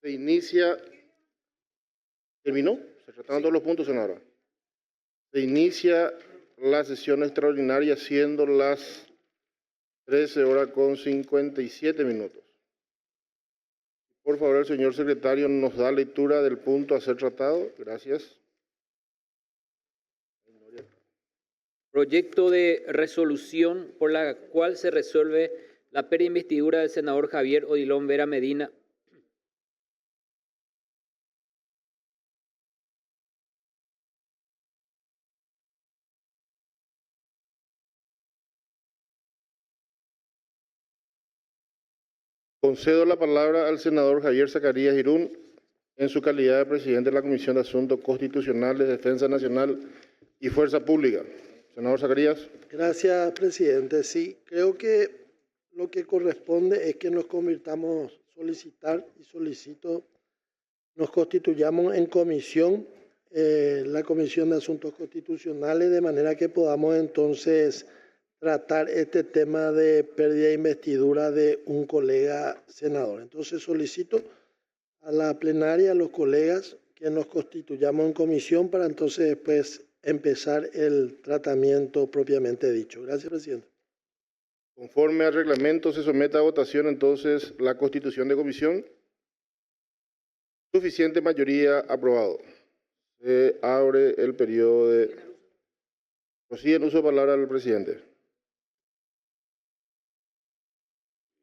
Se inicia. ¿Terminó? Se trataron todos los puntos, senadora. Se inicia la sesión extraordinaria siendo las 13:57. Por favor, el señor secretario nos da lectura del punto a ser tratado. Gracias. Proyecto de resolución por la cual se resuelve la preinvestidura del senador Javier Odilon Vera Medina. Concedo la palabra al senador Javier Zacarías Irún en su calidad de presidente de la Comisión de Asuntos Constitucionales, Defensa Nacional y Fuerza Pública. Senador Zacarías. Gracias, presidente. Sí, creo que lo que corresponde es que nos convirtamos, nos constituyamos en comisión, la Comisión de Asuntos Constitucionales, de manera que podamos entonces tratar este tema de pérdida de investidura de un colega senador. Entonces solicito a la plenaria, a los colegas, que nos constituyamos en comisión para entonces después empezar el tratamiento propiamente dicho. Gracias, presidente. Conforme al reglamento, se somete a votación entonces la constitución de comisión. Suficiente mayoría, aprobado. Se abre el periodo de... Prosigue en uso de palabra al presidente.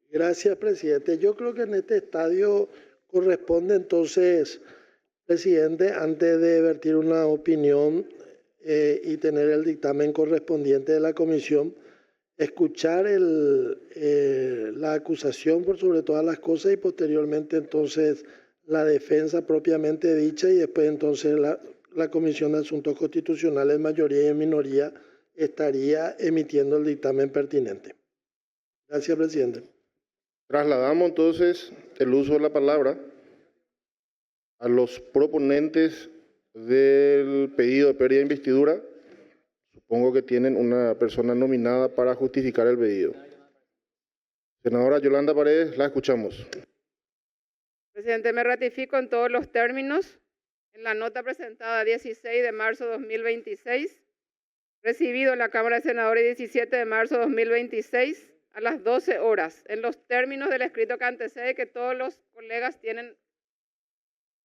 Gracias, presidente. Yo creo que en este estadio corresponde entonces, presidente, antes de vertir una opinión y tener el dictamen correspondiente de la comisión, escuchar la acusación por sobre todas las cosas y posteriormente entonces la defensa propiamente dicha y después entonces la Comisión de Asuntos Constitucionales, en mayoría y en minoría, estaría emitiendo el dictamen pertinente. Gracias, presidente. Trasladamos entonces el uso de la palabra a los proponentes del pedido de pérdida de investidura. Supongo que tienen una persona nominada para justificar el pedido. Senadora Yolanda Paredes, la escuchamos. Presidente, me ratifico en todos los términos en la nota presentada 16 de marzo de 2026, recibido en la Cámara de Senadores 17 de marzo de 2026 a las 12 horas, en los términos del escrito que antecede que todos los colegas tienen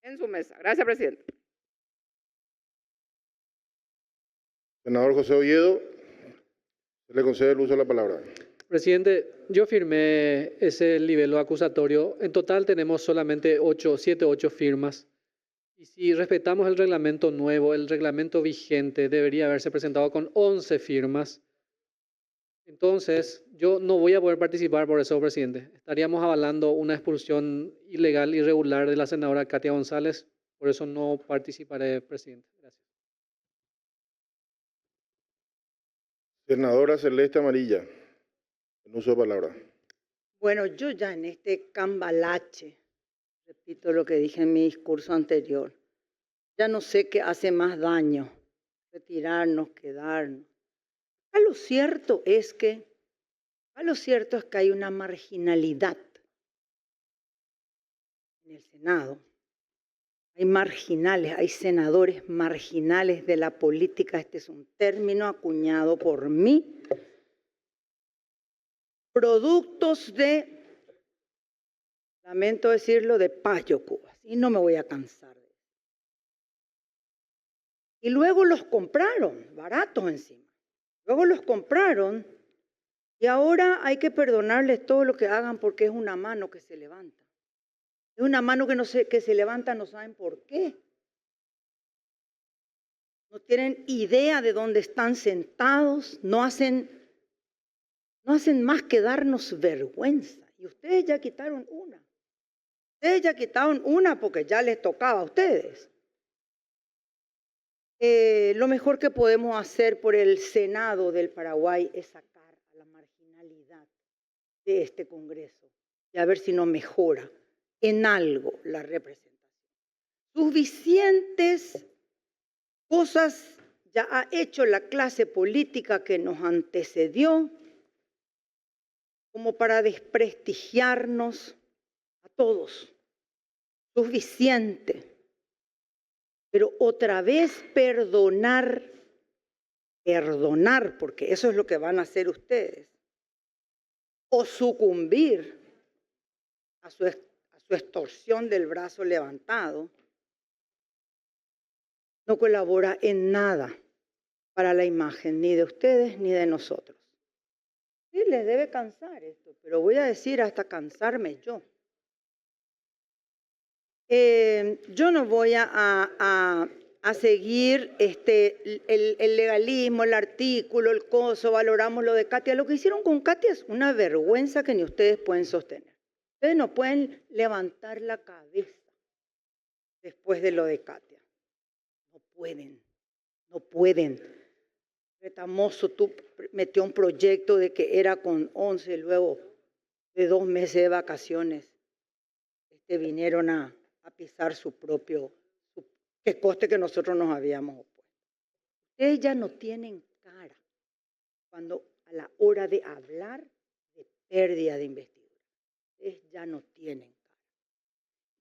en su mesa. Gracias, presidente. Senador José Oviedo, se le concede el uso de la palabra. Presidente, yo firmé ese libelo acusatorio. En total tenemos solamente 7 u 8 firmas. Y si respetamos el reglamento nuevo, el reglamento vigente debería haberse presentado con 11 firmas. Entonces, yo no voy a poder participar por eso, presidente. Estaríamos avalando una expulsión ilegal, irregular de la senadora Katia González. Por eso no participaré, presidente. Gracias. Senadora Celeste Amarilla, en uso de palabra. Bueno, yo ya en este cambalache, repito lo que dije en mi discurso anterior, ya no sé qué hace más daño, retirarnos, quedarnos. Lo cierto es que hay una marginalidad en el Senado. Hay marginales, hay senadores marginales de la política. Este es un término acuñado por mí. Productos de, lamento decirlo, de payo Cuba. Y no me voy a cansar de eso. Y luego los compraron, baratos encima. Luego los compraron y ahora hay que perdonarles todo lo que hagan porque es una mano que se levanta. Es una mano que se levanta, no saben por qué. No tienen idea de dónde están sentados, no hacen más que darnos vergüenza. Y ustedes ya quitaron una. Ustedes ya quitaron una porque ya les tocaba a ustedes. Lo mejor que podemos hacer por el Senado del Paraguay es sacar a la marginalidad de este Congreso y a ver si no mejora en algo la representación. Suficientes cosas ya ha hecho la clase política que nos antecedió como para desprestigiarnos a todos. suficiente. Pero otra vez perdonar, porque eso es lo que van a hacer ustedes, o sucumbir a su extorsión del brazo levantado, no colabora en nada para la imagen ni de ustedes ni de nosotros. Sí, les debe cansar esto, pero voy a decir hasta cansarme yo. Yo no voy a seguir el legalismo, el artículo, el coso, valoramos lo de Katia. Lo que hicieron con Katia es una vergüenza que ni ustedes pueden sostener. Ustedes no pueden levantar la cabeza después de lo de Katia. No pueden. Retamoso metió un proyecto de que era con 11, luego de 2 meses de vacaciones, vinieron a pisar su propio, que coste que nosotros nos habíamos opuesto. Ustedes ya no tienen cara cuando a la hora de hablar de pérdida de investidura. Ustedes ya no tienen cara.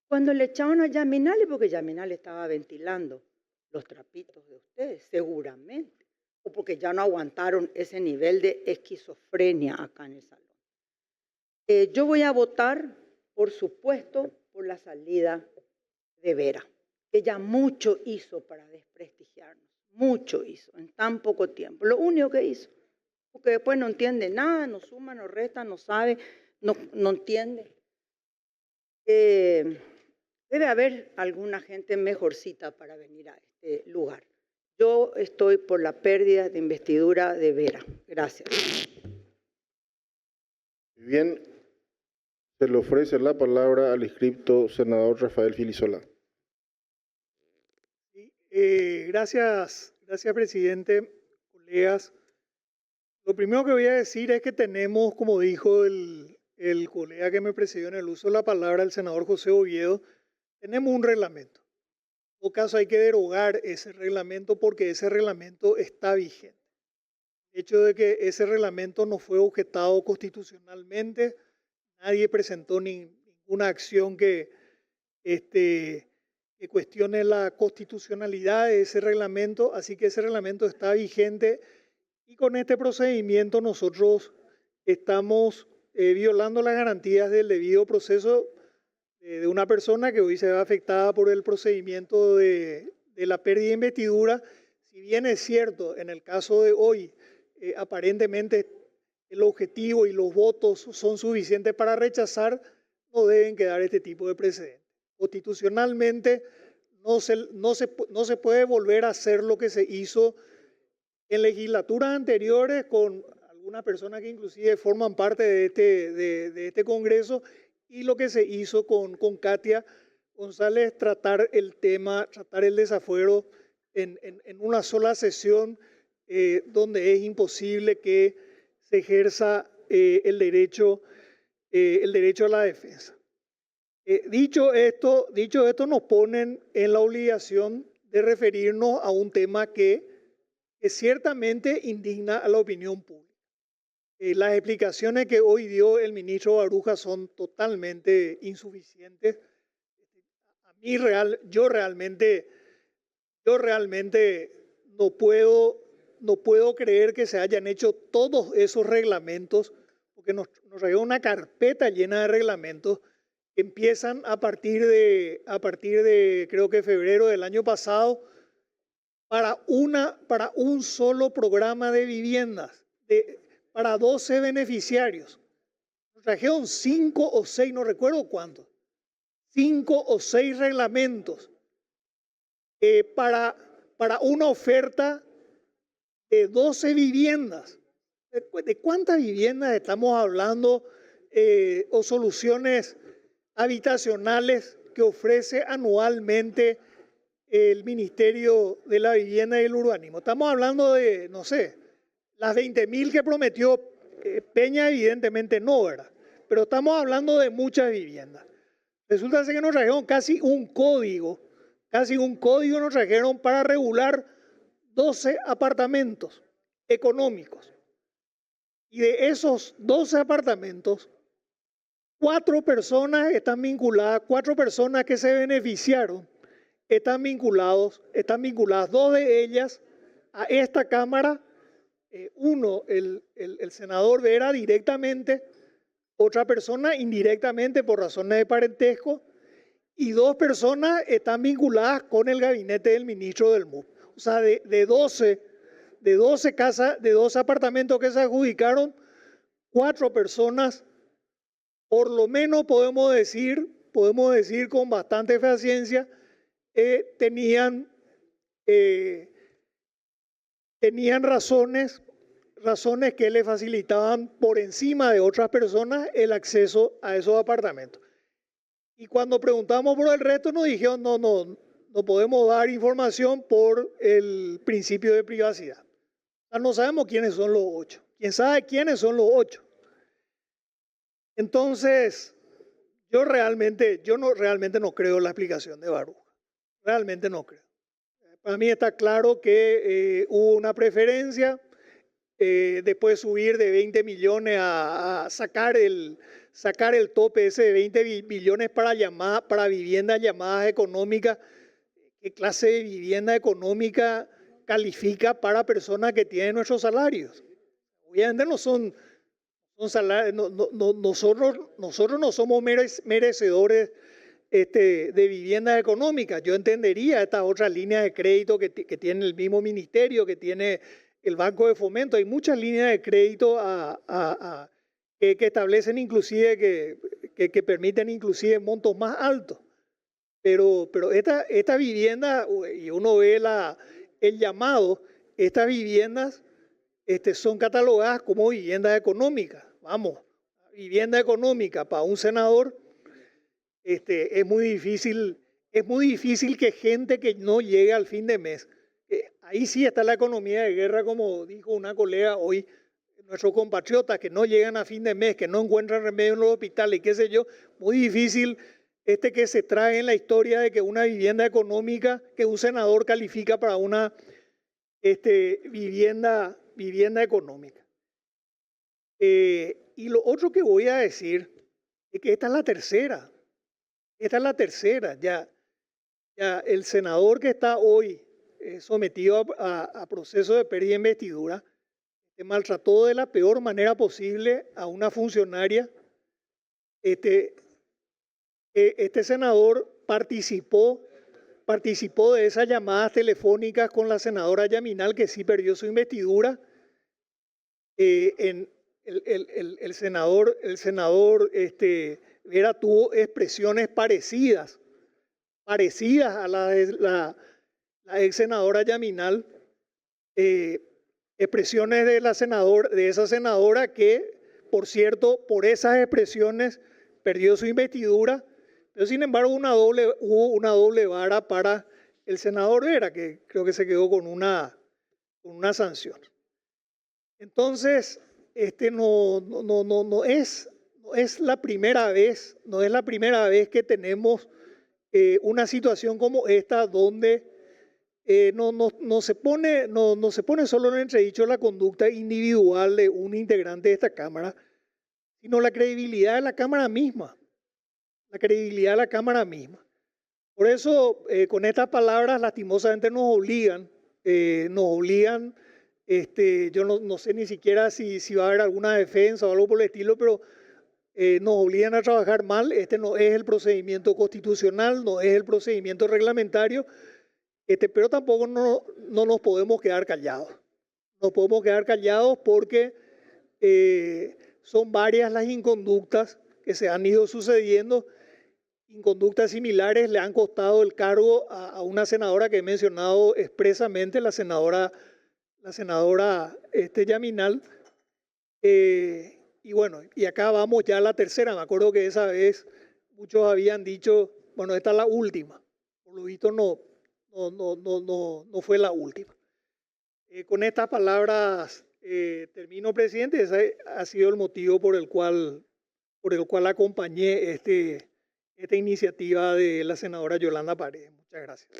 Cuando le echaban a Yaminale, porque Yaminale estaba ventilando los trapitos de ustedes, seguramente, o porque ya no aguantaron ese nivel de esquizofrenia acá en el salón. Yo voy a votar, por supuesto, por la salida de Vera. Ella mucho hizo para desprestigiarnos, mucho hizo en tan poco tiempo. Lo único que hizo, porque después no entiende nada, no suma, no resta, no sabe, no entiende. Debe haber alguna gente mejorcita para venir a este lugar. Yo estoy por la pérdida de investidura de Vera. Gracias. Bien, se le ofrece la palabra al inscripto senador Rafael Filisola. Gracias, presidente, colegas. Lo primero que voy a decir es que tenemos, como dijo el colega que me precedió en el uso de la palabra, el senador José Oviedo, tenemos un reglamento. En todo caso hay que derogar ese reglamento porque ese reglamento está vigente. El hecho de que ese reglamento no fue objetado constitucionalmente, nadie presentó ninguna acción que cuestione la constitucionalidad de ese reglamento, así que ese reglamento está vigente y con este procedimiento nosotros estamos violando las garantías del debido proceso de una persona que hoy se ve afectada por el procedimiento de la pérdida de investidura. Si bien es cierto, en el caso de hoy, aparentemente el objetivo y los votos son suficientes para rechazar, no deben quedar este tipo de precedentes. Constitucionalmente no se puede volver a hacer lo que se hizo en legislaturas anteriores con algunas personas que inclusive forman parte de este Congreso y lo que se hizo con Katia González, tratar el desafuero en una sola sesión donde es imposible que se ejerza el derecho a la defensa. Dicho esto, nos ponen en la obligación de referirnos a un tema que ciertamente indigna a la opinión pública. Las explicaciones que hoy dio el ministro Baruja son totalmente insuficientes. Yo realmente no puedo creer que se hayan hecho todos esos reglamentos, porque nos llegó una carpeta llena de reglamentos que empiezan a partir de creo que febrero del año pasado para un solo programa de viviendas, para 12 beneficiarios. Nos trajeron 5 o 6, no recuerdo cuántos, 5 o 6 reglamentos para una oferta de 12 viviendas. ¿De cuántas viviendas estamos hablando o soluciones habitacionales que ofrece anualmente el Ministerio de la Vivienda y el Urbanismo? Estamos hablando de, no sé, las 20.000 que prometió Peña, evidentemente no, ¿verdad? Pero estamos hablando de muchas viviendas. Resulta ser que nos trajeron casi un código nos trajeron para regular 12 apartamentos económicos. Y de esos 12 apartamentos, 4 personas están vinculadas, 4 personas que se beneficiaron, están vinculadas, 2 de ellas a esta Cámara, uno, el senador Vera directamente, otra persona indirectamente por razones de parentesco, y 2 personas están vinculadas con el gabinete del ministro del MUP. O sea, de 12 casas, de 12 apartamentos que se adjudicaron, 4 personas, por lo menos podemos decir con bastante fehaciencia, tenían razones que le facilitaban por encima de otras personas el acceso a esos apartamentos. Y cuando preguntamos por el resto nos dijeron no podemos dar información por el principio de privacidad. O sea, no sabemos quiénes son los 8. ¿Quién sabe quiénes son los 8? Entonces, yo realmente no creo en la explicación de Baruja. Realmente no creo. Para mí está claro que hubo una preferencia, después subir de 20 millones a sacar el tope ese de 20 billones para viviendas llamadas económicas. ¿Qué clase de vivienda económica califica para personas que tienen nuestros salarios? Obviamente no son salarios, nosotros no somos merecedores de viviendas económicas. Yo entendería estas otras líneas de crédito que tiene el mismo ministerio, que tiene el Banco de Fomento. Hay muchas líneas de crédito que establecen inclusive, que permiten inclusive montos más altos. Pero esta vivienda, y uno ve el llamado, estas viviendas son catalogadas como viviendas económicas. Vamos, vivienda económica para un senador, es muy difícil que gente que no llegue al fin de mes, ahí sí está la economía de guerra, como dijo una colega hoy, nuestros compatriotas que no llegan a fin de mes, que no encuentran remedio en los hospitales, qué sé yo, muy difícil que se trae en la historia de que una vivienda económica, que un senador califica para una vivienda económica. Y lo otro que voy a decir es que esta es la tercera. Ya el senador que está hoy sometido a proceso de pérdida de investidura, maltrató de la peor manera posible a una funcionaria. Este senador participó de esas llamadas telefónicas con la senadora Yaminal, que sí perdió su investidura. El senador Vera tuvo expresiones parecidas a la de la ex senadora Yaminal, expresiones de esa senadora que, por cierto, por esas expresiones perdió su investidura, pero sin embargo hubo una doble vara para el senador Vera, que creo que se quedó con una sanción. Entonces, no es la primera vez que tenemos una situación como esta, donde no se pone solo en entredicho la conducta individual de un integrante de esta Cámara, sino la credibilidad de la Cámara misma. Por eso, con estas palabras, lastimosamente nos obligan, yo no sé ni siquiera si va a haber alguna defensa o algo por el estilo, pero nos obligan a trabajar mal. Este no es el procedimiento constitucional, no es el procedimiento reglamentario, pero tampoco no nos podemos quedar callados. No podemos quedar callados porque son varias las inconductas que se han ido sucediendo. Inconductas similares le han costado el cargo a una senadora que he mencionado expresamente, la senadora Yaminal. Y bueno, y acá vamos ya a la tercera. Me acuerdo que esa vez muchos habían dicho, bueno, esta es la última. Por lo visto no fue la última. Con estas palabras termino, presidente. Ese ha sido el motivo por el cual acompañé esta iniciativa de la senadora Yolanda Paredes. Muchas gracias.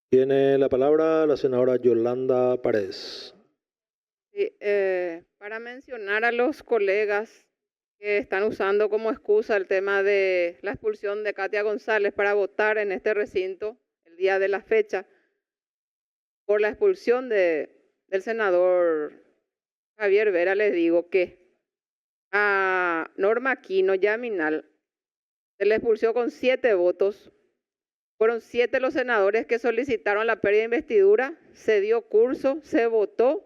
Tiene la palabra la senadora Yolanda Paredes. Sí, para mencionar a los colegas que están usando como excusa el tema de la expulsión de Katia González para votar en este recinto el día de la fecha por la expulsión del senador Javier Vera, les digo que a Norma Aquino Yaminal se le expulsó con 7 votos. Fueron 7 los senadores que solicitaron la pérdida de investidura, se dio curso, se votó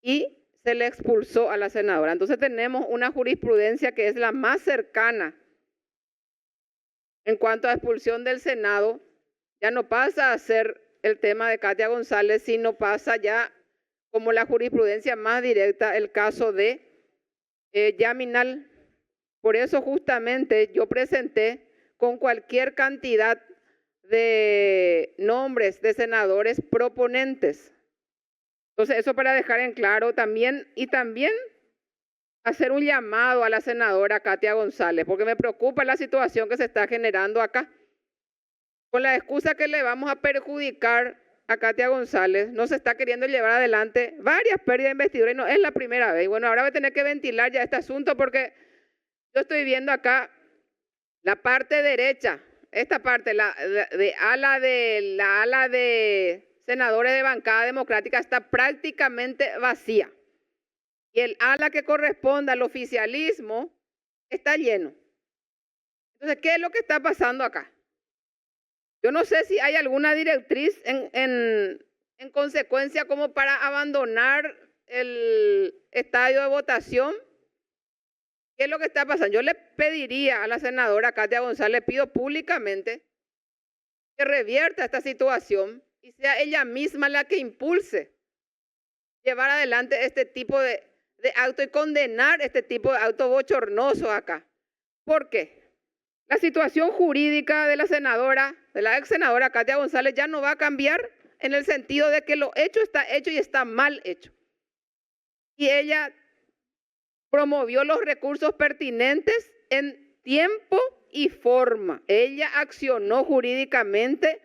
y se le expulsó a la senadora. Entonces tenemos una jurisprudencia que es la más cercana en cuanto a expulsión del Senado. Ya no pasa a ser el tema de Katia González, sino pasa ya como la jurisprudencia más directa el caso de Yaminal. Por eso justamente yo presenté con cualquier cantidad de nombres de senadores proponentes. Entonces, eso para dejar en claro también, y también hacer un llamado a la senadora Katia González, porque me preocupa la situación que se está generando acá. Con la excusa que le vamos a perjudicar a Katia González, no se está queriendo llevar adelante varias pérdidas de investidura y no es la primera vez. Bueno, ahora voy a tener que ventilar ya este asunto porque yo estoy viendo acá la parte derecha, esta parte, la ala de senadores de bancada democrática está prácticamente vacía. Y el ala que corresponde al oficialismo está lleno. Entonces, ¿qué es lo que está pasando acá? Yo no sé si hay alguna directriz en consecuencia como para abandonar el estadio de votación. ¿Qué es lo que está pasando? Yo le pediría a la senadora Katia González, pido públicamente que revierta esta situación y sea ella misma la que impulse llevar adelante este tipo de acto y condenar este tipo de acto bochornoso acá. ¿Por qué? La situación jurídica de la senadora, de la ex senadora Katia González, ya no va a cambiar en el sentido de que lo hecho está hecho y está mal hecho. Y ella promovió los recursos pertinentes en tiempo y forma. Ella accionó jurídicamente,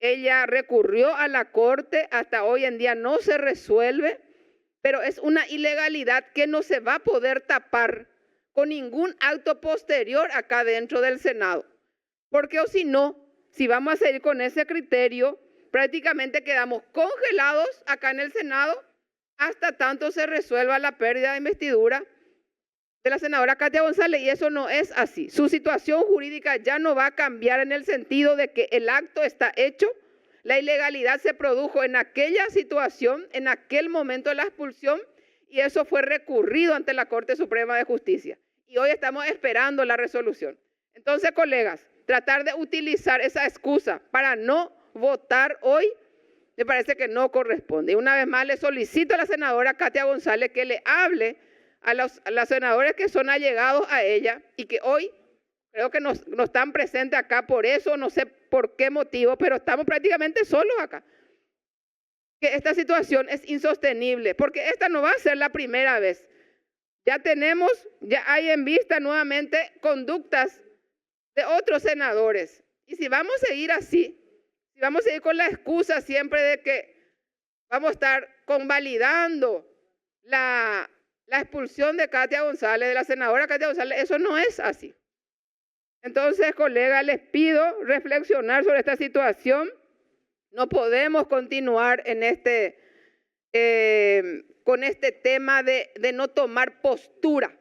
ella recurrió a la corte, hasta hoy en día no se resuelve, pero es una ilegalidad que no se va a poder tapar con ningún acto posterior acá dentro del Senado. Porque o si no, si vamos a seguir con ese criterio, prácticamente quedamos congelados acá en el Senado hasta tanto se resuelva la pérdida de investidura de la senadora Katia González, y eso no es así. Su situación jurídica ya no va a cambiar en el sentido de que el acto está hecho, la ilegalidad se produjo en aquella situación, en aquel momento de la expulsión, y eso fue recurrido ante la Corte Suprema de Justicia. Y hoy estamos esperando la resolución. Entonces, colegas, tratar de utilizar esa excusa para no votar hoy me parece que no corresponde. Y una vez más le solicito a la senadora Katia González que le hable a los senadores que son allegados a ella y que hoy creo que no están presentes acá por eso, no sé por qué motivo, pero estamos prácticamente solos acá. Que esta situación es insostenible, porque esta no va a ser la primera vez. Ya hay en vista nuevamente conductas de otros senadores. Y si vamos a seguir así, si vamos a seguir con la excusa siempre de que vamos a estar convalidando la expulsión de Katia González, de la senadora Katia González, eso no es así. Entonces, colegas, les pido reflexionar sobre esta situación. No podemos continuar en con este tema de no tomar postura.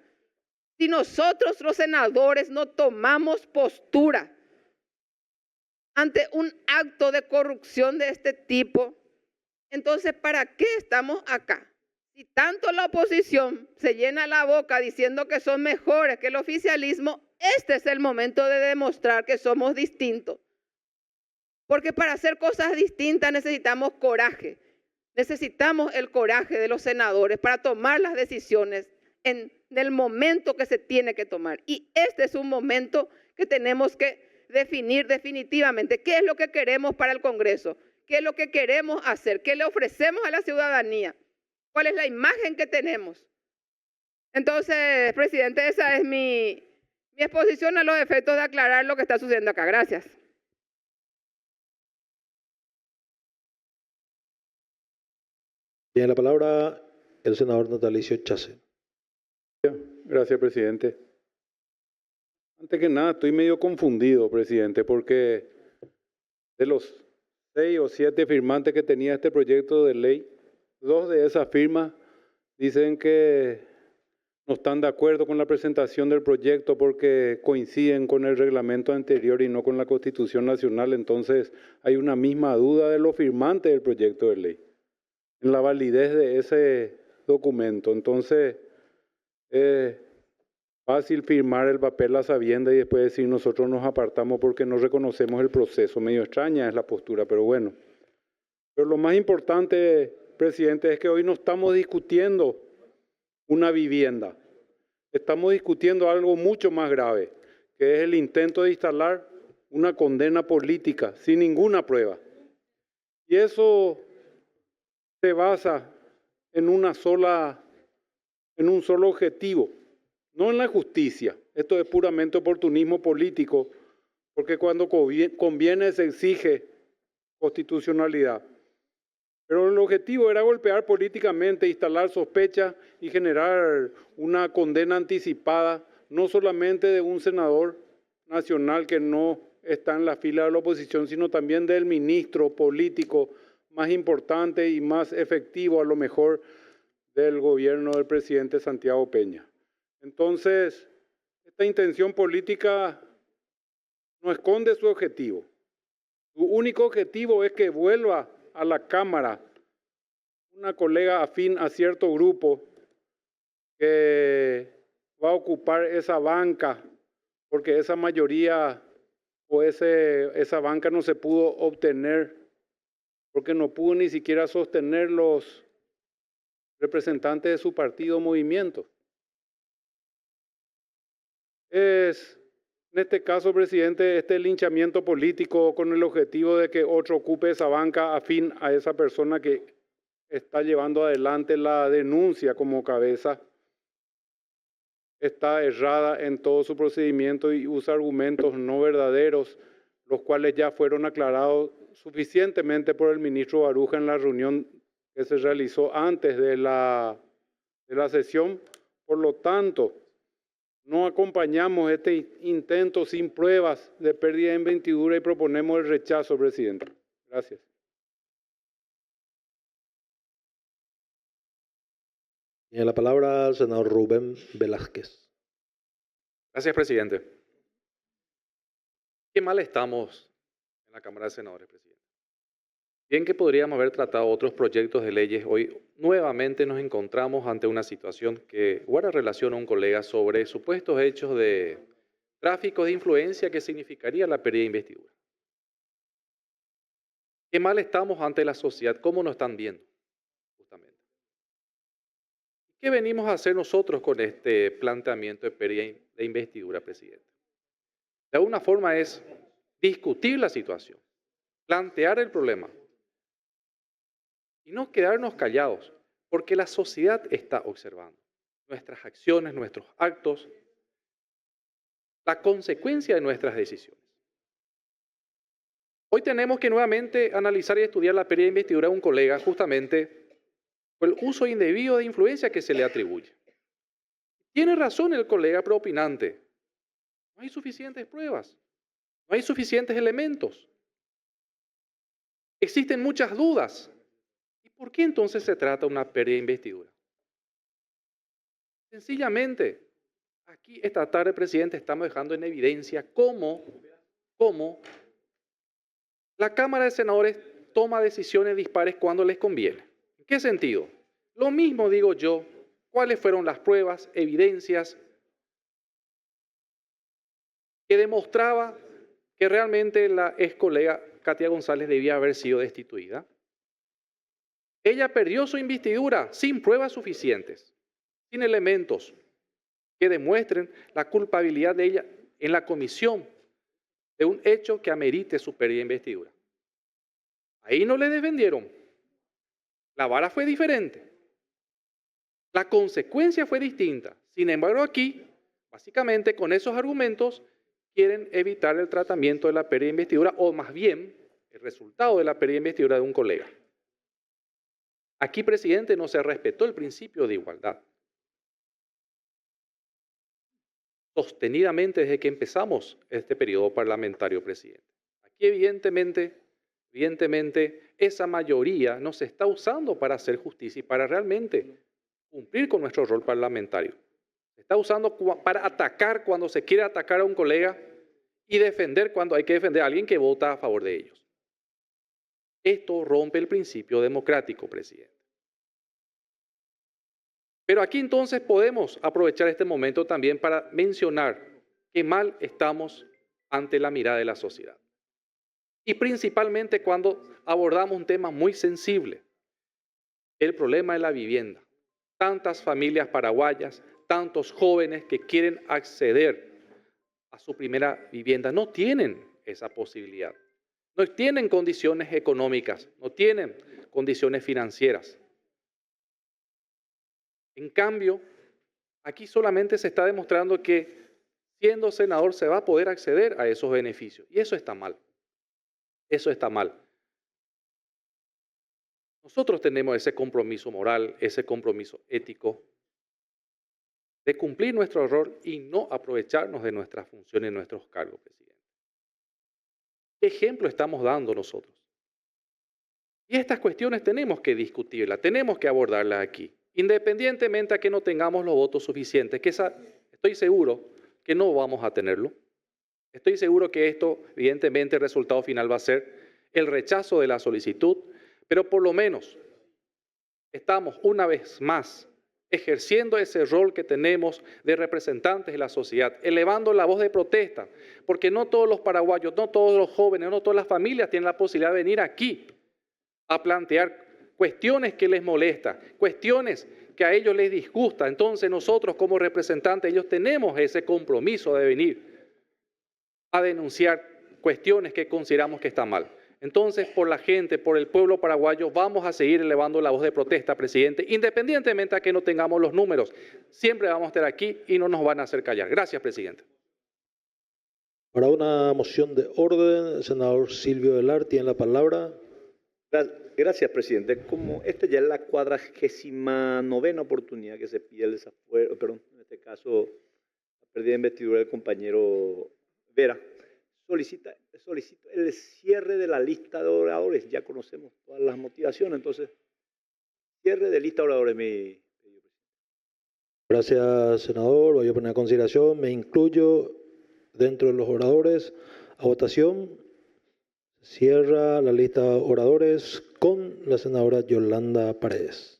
Si nosotros los senadores no tomamos postura ante un acto de corrupción de este tipo, entonces, ¿para qué estamos acá? Si tanto la oposición se llena la boca diciendo que son mejores que el oficialismo, este es el momento de demostrar que somos distintos. Porque para hacer cosas distintas necesitamos coraje. Necesitamos el coraje de los senadores para tomar las decisiones en el momento que se tiene que tomar. Y este es un momento que tenemos que definir definitivamente qué es lo que queremos para el Congreso, qué es lo que queremos hacer, qué le ofrecemos a la ciudadanía, cuál es la imagen que tenemos. Entonces, presidente, esa es mi exposición a los efectos de aclarar lo que está sucediendo acá. Gracias. Tiene la palabra el senador natalicio Chacén. Gracias, presidente. Antes que nada, estoy medio confundido, presidente, porque de los 6 o 7 firmantes que tenía este proyecto de ley, 2 de esas firmas dicen que no están de acuerdo con la presentación del proyecto porque coinciden con el reglamento anterior y no con la Constitución Nacional. Entonces, hay una misma duda de los firmantes del proyecto de ley, en la validez de ese documento. Entonces, fácil firmar el papel a sabiendas y después decir nosotros nos apartamos porque no reconocemos el proceso. Medio extraña es la postura, pero bueno. Pero lo más importante, presidente, es que hoy no estamos discutiendo una vivienda. Estamos discutiendo algo mucho más grave, que es el intento de instalar una condena política sin ninguna prueba. Y eso se basa en un solo objetivo, no en la justicia. Esto es puramente oportunismo político, porque cuando conviene se exige constitucionalidad. Pero el objetivo era golpear políticamente, instalar sospechas y generar una condena anticipada, no solamente de un senador nacional que no está en la fila de la oposición, sino también del ministro político más importante y más efectivo, a lo mejor, del gobierno del presidente Santiago Peña. Entonces, esta intención política no esconde su objetivo. Su único objetivo es que vuelva a la Cámara una colega afín a cierto grupo que va a ocupar esa banca, porque esa mayoría o esa banca no se pudo obtener, porque no pudo ni siquiera sostener los representantes de su partido o movimiento. En este caso, presidente, este linchamiento político con el objetivo de que otro ocupe esa banca afín a esa persona que está llevando adelante la denuncia como cabeza, está errada en todo su procedimiento y usa argumentos no verdaderos, los cuales ya fueron aclarados suficientemente por el ministro Baruja en la reunión que se realizó antes de la sesión. Por lo tanto, no acompañamos este intento sin pruebas de pérdida de investidura y proponemos el rechazo, presidente. Gracias. Tiene la palabra el senador Rubén Velázquez. Gracias, presidente. Qué mal estamos en la Cámara de Senadores, presidente. Bien que podríamos haber tratado otros proyectos de leyes, hoy nuevamente nos encontramos ante una situación que guarda relación a un colega sobre supuestos hechos de tráfico de influencia que significaría la pérdida de investidura. Qué mal estamos ante la sociedad, cómo nos están viendo, justamente. ¿Qué venimos a hacer nosotros con este planteamiento de pérdida de investidura, presidente? De alguna forma es discutir la situación, plantear el problema y no quedarnos callados, porque la sociedad está observando nuestras acciones, nuestros actos, la consecuencia de nuestras decisiones. Hoy tenemos que nuevamente analizar y estudiar la pérdida de investidura de un colega justamente por el uso indebido de influencia que se le atribuye. Tiene razón el colega propinante. No hay suficientes pruebas, no hay suficientes elementos. Existen muchas dudas. ¿Y por qué entonces se trata de una pérdida de investidura? Sencillamente, aquí esta tarde, presidente, estamos dejando en evidencia cómo la Cámara de Senadores toma decisiones dispares cuando les conviene. ¿En qué sentido? Lo mismo digo yo, cuáles fueron las pruebas, evidencias que demostraba que realmente la ex colega Katia González debía haber sido destituida. Ella perdió su investidura sin pruebas suficientes, sin elementos que demuestren la culpabilidad de ella en la comisión de un hecho que amerite su pérdida de investidura. Ahí no le defendieron. La vara fue diferente. La consecuencia fue distinta. Sin embargo, aquí, básicamente con esos argumentos, quieren evitar el tratamiento de la pérdida de investidura o más bien el resultado de la pérdida de investidura de un colega. Aquí, presidente, no se respetó el principio de igualdad. Sostenidamente desde que empezamos este periodo parlamentario, presidente. Aquí, evidentemente, esa mayoría no se está usando para hacer justicia y para realmente cumplir con nuestro rol parlamentario. Se está usando para atacar cuando se quiere atacar a un colega y defender cuando hay que defender a alguien que vota a favor de ellos. Esto rompe el principio democrático, presidente. Pero aquí entonces podemos aprovechar este momento también para mencionar que mal estamos ante la mirada de la sociedad. Y principalmente cuando abordamos un tema muy sensible, el problema de la vivienda. Tantas familias paraguayas, tantos jóvenes que quieren acceder a su primera vivienda, no tienen esa posibilidad. No tienen condiciones económicas, no tienen condiciones financieras. En cambio, aquí solamente se está demostrando que siendo senador se va a poder acceder a esos beneficios. Y eso está mal. Eso está mal. Nosotros tenemos ese compromiso moral, ese compromiso ético de cumplir nuestro rol y no aprovecharnos de nuestras funciones y nuestros cargos, presidente. ¿Qué ejemplo estamos dando nosotros? Y estas cuestiones tenemos que discutirlas, tenemos que abordarlas aquí, independientemente a que no tengamos los votos suficientes, que estoy seguro que no vamos a tenerlo. Estoy seguro que esto, evidentemente, el resultado final va a ser el rechazo de la solicitud, pero por lo menos estamos una vez más ejerciendo ese rol que tenemos de representantes de la sociedad, elevando la voz de protesta, porque no todos los paraguayos, no todos los jóvenes, no todas las familias tienen la posibilidad de venir aquí a plantear cuestiones que les molestan, cuestiones que a ellos les disgusta. Entonces nosotros como representantes, ellos tenemos ese compromiso de venir a denunciar cuestiones que consideramos que están mal. Entonces, por la gente, por el pueblo paraguayo, vamos a seguir elevando la voz de protesta, presidente, independientemente a que no tengamos los números. Siempre vamos a estar aquí y no nos van a hacer callar. Gracias, presidente. Para una moción de orden, el senador Silvio Velar tiene la palabra. Gracias, presidente. Como esta ya es la 49ª oportunidad que se pide el desafuero, perdón, en este caso, la pérdida de investidura del compañero Vera, solicito el cierre de la lista de oradores. Ya conocemos todas las motivaciones, entonces, cierre de lista de oradores, mi pedido. Gracias, senador. Voy a poner a consideración. Me incluyo dentro de los oradores a votación. Cierra la lista de oradores con la senadora Yolanda Paredes.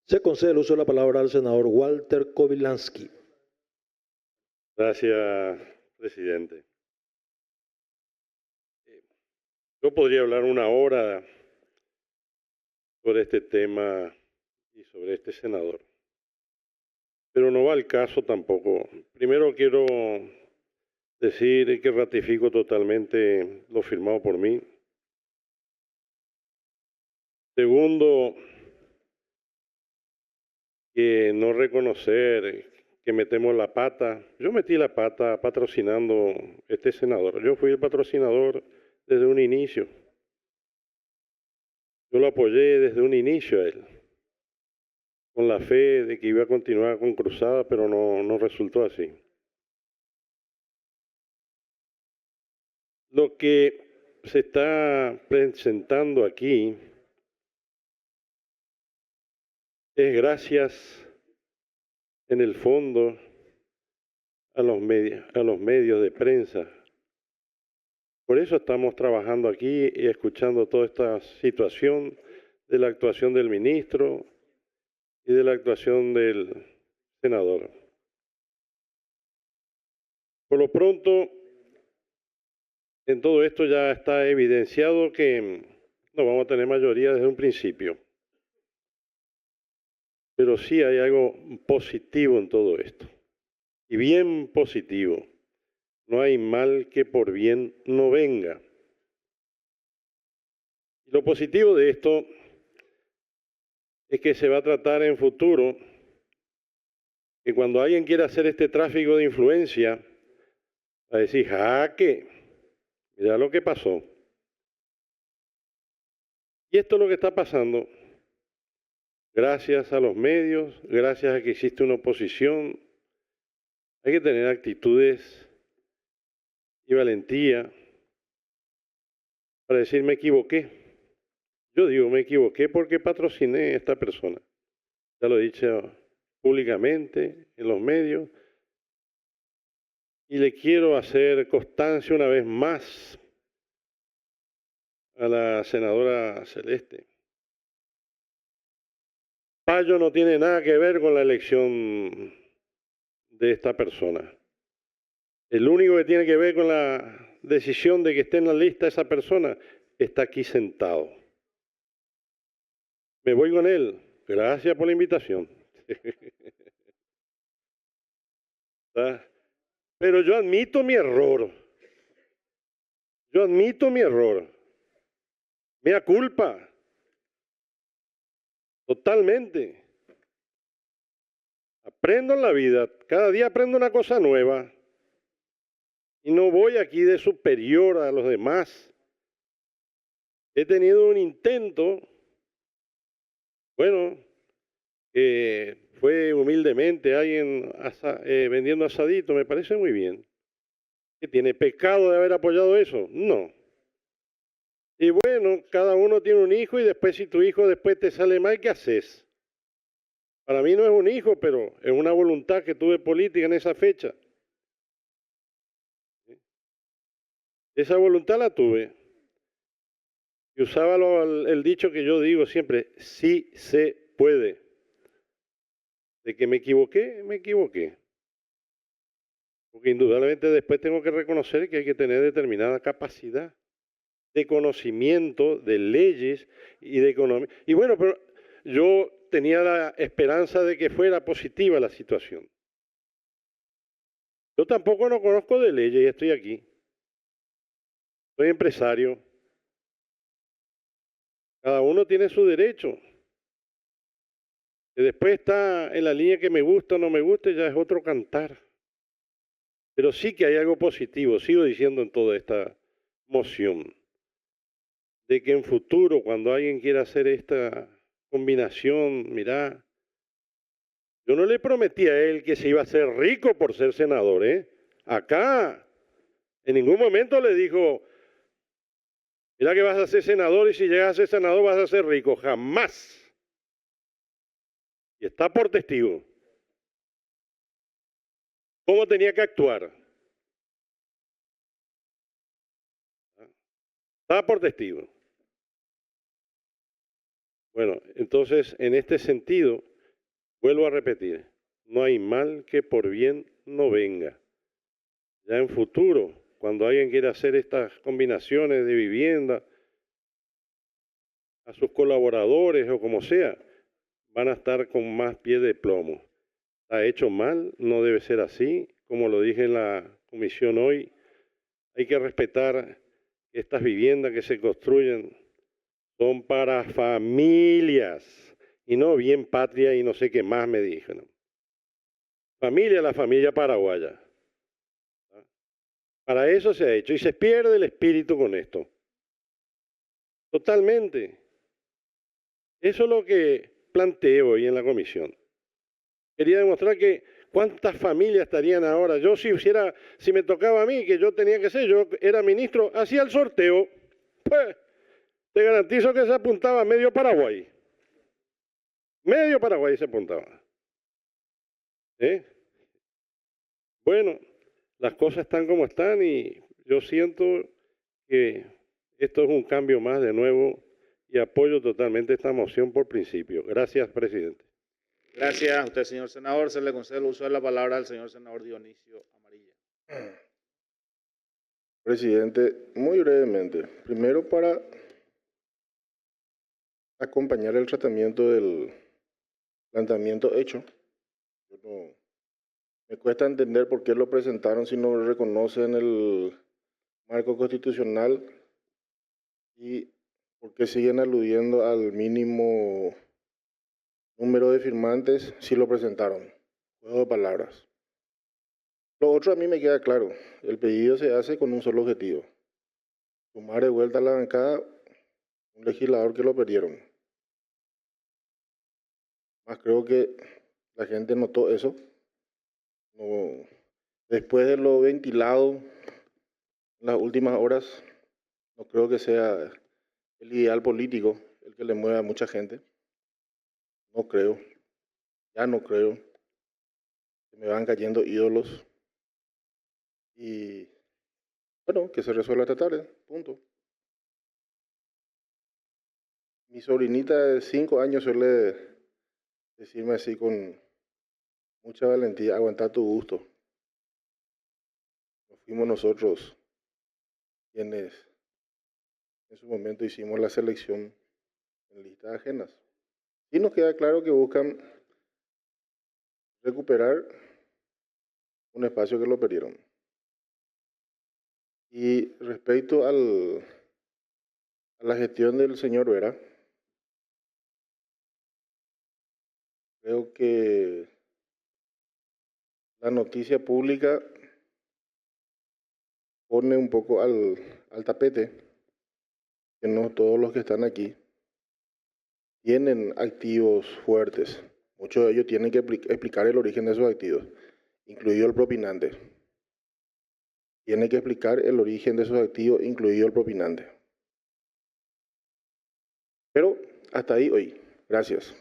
Se concede el uso de la palabra al senador Walter Kobylanski. Gracias, presidente. Yo podría hablar una hora sobre este tema y sobre este senador, pero no va al caso tampoco. Primero quiero decir que ratifico totalmente lo firmado por mí. Segundo, que no reconocer que metemos la pata. Yo metí la pata patrocinando este senador. Yo fui el patrocinador desde un inicio. Yo lo apoyé desde un inicio a él, con la fe de que iba a continuar con Cruzada, pero no resultó así. Lo que se está presentando aquí es gracias, en el fondo, a los medios de prensa. Por eso estamos trabajando aquí y escuchando toda esta situación de la actuación del ministro y de la actuación del senador. Por lo pronto, en todo esto ya está evidenciado que no vamos a tener mayoría desde un principio. Pero sí hay algo positivo en todo esto, y bien positivo. No hay mal que por bien no venga. Y lo positivo de esto es que se va a tratar en futuro que cuando alguien quiera hacer este tráfico de influencia, a decir, jaque, mira lo que pasó. Y esto es lo que está pasando gracias a los medios, gracias a que existe una oposición. Hay que tener actitudes y valentía para decir me equivoqué. Yo digo me equivoqué porque patrociné a esta persona. Ya lo he dicho públicamente en los medios. Y le quiero hacer constancia una vez más a la senadora Celeste. Payo no tiene nada que ver con la elección de esta persona. El único que tiene que ver con la decisión de que esté en la lista esa persona está aquí sentado. Me voy con él. Gracias por la invitación. Pero yo admito mi error. Yo admito mi error. Mea culpa. Totalmente. Aprendo en la vida. Cada día aprendo una cosa nueva. Y no voy aquí de superior a los demás. He tenido un intento, bueno, fue humildemente alguien vendiendo asadito, me parece muy bien. ¿Que tiene pecado de haber apoyado eso? No. Y bueno, cada uno tiene un hijo y después si tu hijo después te sale mal, ¿qué haces? Para mí no es un hijo, pero es una voluntad que tuve política en esa fecha. Esa voluntad la tuve. Y usaba el dicho que yo digo siempre, sí se puede. De que me equivoqué, me equivoqué. Porque indudablemente después tengo que reconocer que hay que tener determinada capacidad de conocimiento de leyes y de economía. Y bueno, pero yo tenía la esperanza de que fuera positiva la situación. Yo tampoco no conozco de leyes y estoy aquí. Soy empresario. Cada uno tiene su derecho. Que después está en la línea que me gusta o no me gusta, ya es otro cantar. Pero sí que hay algo positivo, sigo diciendo en toda esta moción, de que en futuro, cuando alguien quiera hacer esta combinación, mirá, yo no le prometí a él que se iba a hacer rico por ser senador, ¿eh? Acá, en ningún momento le dijo, mira que vas a ser senador y si llegas a ser senador vas a ser rico, jamás. Y está por testigo. ¿Cómo tenía que actuar? Está por testigo. Bueno, entonces, en este sentido, vuelvo a repetir, no hay mal que por bien no venga. Ya en futuro, cuando alguien quiera hacer estas combinaciones de vivienda, a sus colaboradores o como sea, van a estar con más pie de plomo. Está hecho mal, no debe ser así. Como lo dije en la comisión hoy, hay que respetar que estas viviendas que se construyen son para familias y no bien patria y no sé qué más me dijeron. Familia, la familia paraguaya. Para eso se ha hecho y se pierde el espíritu con esto. Totalmente. Eso es lo que planteé hoy en la comisión. Quería demostrar que cuántas familias estarían ahora. Yo si me tocaba a mí, que yo tenía que ser, yo era ministro, hacía el sorteo, pues te garantizo que se apuntaba medio Paraguay. Medio Paraguay se apuntaba. Bueno, las cosas están como están y yo siento que esto es un cambio más de nuevo y apoyo totalmente esta moción por principio. Gracias, presidente. Gracias a usted, señor senador. Se le concede el uso de la palabra al señor senador Dionisio Amarilla. Presidente, muy brevemente. Primero, para acompañar el tratamiento del planteamiento hecho. Me cuesta entender por qué lo presentaron si no reconocen el marco constitucional y por qué siguen aludiendo al mínimo número de firmantes si lo presentaron. Juego de palabras. Lo otro a mí me queda claro, el pedido se hace con un solo objetivo, sumar de vuelta a la bancada un legislador que lo perdieron. Más creo que la gente notó eso. No, después de lo ventilado en las últimas horas, no creo que sea el ideal político el que le mueva a mucha gente. No creo, ya no creo. Que me van cayendo ídolos. Y bueno, que se resuelva esta tarde, punto. Mi sobrinita de 5 años suele decirme así con mucha valentía, aguantar tu gusto. No fuimos nosotros quienes en su momento hicimos la selección en listas ajenas. Y nos queda claro que buscan recuperar un espacio que lo perdieron. Y respecto a la gestión del señor Vera, creo que la noticia pública pone un poco al tapete que no todos los que están aquí tienen activos fuertes. Muchos de ellos tienen que explicar el origen de esos activos, incluido el propinante. Tiene que explicar el origen de esos activos, incluido el propinante. Pero hasta ahí hoy. Gracias.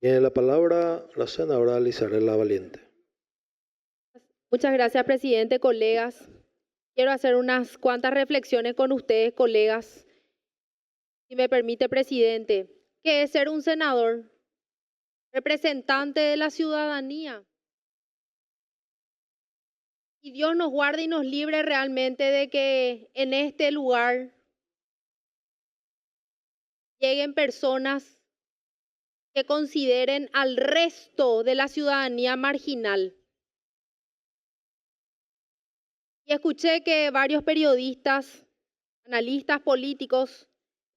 Tiene la palabra la senadora Lizarela Valiente. Muchas gracias, presidente, colegas. Quiero hacer unas cuantas reflexiones con ustedes, colegas. Si me permite, presidente, ¿qué es ser un senador? Representante de la ciudadanía. Y Dios nos guarde y nos libre realmente de que en este lugar lleguen personas que consideren al resto de la ciudadanía marginal. Y escuché que varios periodistas, analistas políticos,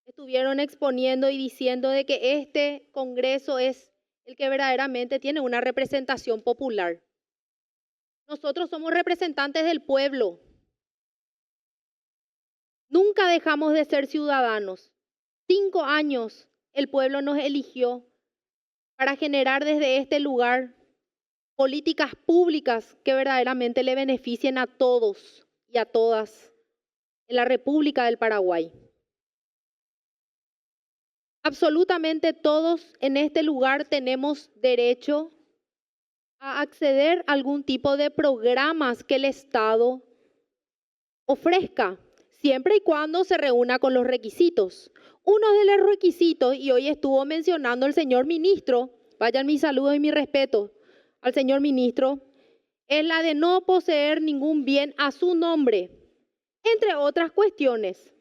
estuvieron exponiendo y diciendo de que este Congreso es el que verdaderamente tiene una representación popular. Nosotros somos representantes del pueblo. Nunca dejamos de ser ciudadanos. 5 años el pueblo nos eligió para generar desde este lugar políticas públicas que verdaderamente le beneficien a todos y a todas en la República del Paraguay. Absolutamente todos en este lugar tenemos derecho a acceder a algún tipo de programas que el Estado ofrezca, siempre y cuando se reúna con los requisitos. Uno de los requisitos, y hoy estuvo mencionando el señor ministro, vayan mis saludos y mi respeto al señor ministro, es la de no poseer ningún bien a su nombre, entre otras cuestiones.